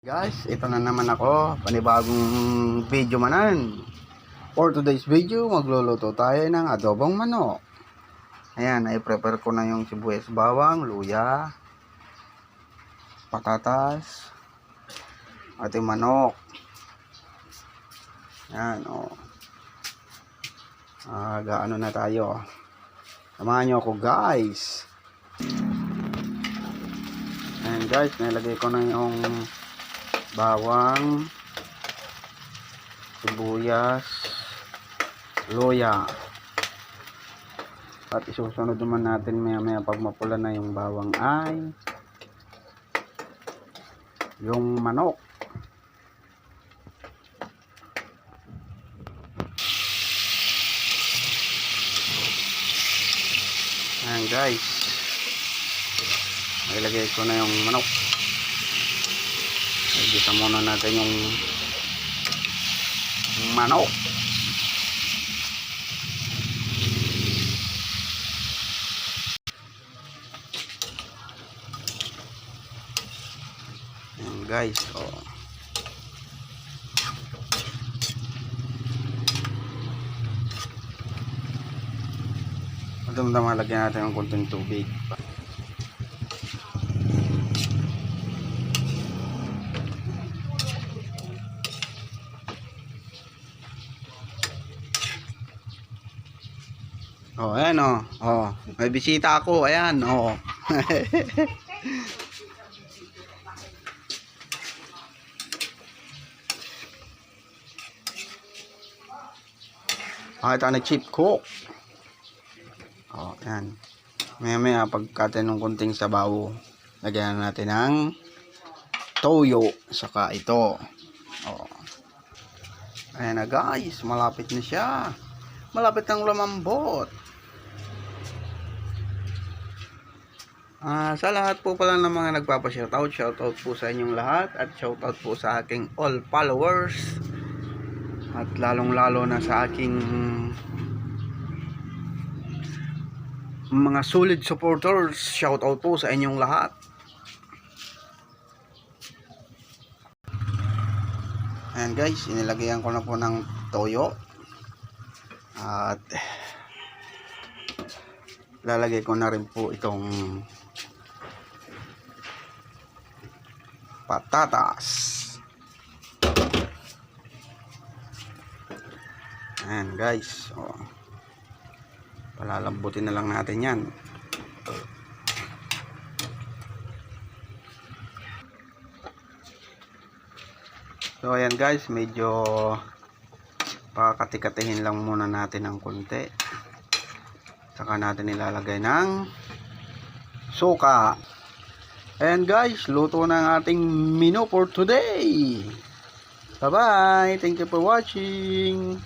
Guys, ito na naman ako, panibagong video manan. For today's video, magluluto tayo ng adobong manok. Ayan, i-prepare ko na yung sibuyas, bawang, luya, patatas, at yung manok. Ayan, o. Gaano na tayo. Samahan nyo ako, guys. Ayan, guys, nilagay ko na yung bawang, sibuyas, luya, at isusunod naman natin maya pag mapula na yung bawang ay yung manok. Ayan guys, ilagay ko na yung manok. Igisa muna natin yung manok. Ayan guys, oh. Madam-dama, lagyan natin ng konting tubig. Oh, ayan oh. Oh, may bisita ako. Ayan, oh. Ito na chip cook. Oh, ayan. Maya pagkate ng kunting sabaw, lagyan natin ng toyo saka ito. Oh. Ayan na guys, malapit na siya. Malapit nang lumambot. Sa lahat po pala ng mga nagpapa-shoutout, shoutout po sa inyong lahat at shoutout po sa aking all followers at lalong-lalo na sa aking mga solid supporters. Shoutout po sa inyong lahat. Ayan guys, inilagyan ko na po ng toyo at lalagay ko na rin po itong patatas. Ayan guys, oh. Palalambutin na lang natin yan. So ayan guys, medyo pakati-katihin lang muna natin ng konti. Saka natin ilalagay ng suka. And guys, luto na ang ating menu for today. Bye bye. Thank you for watching.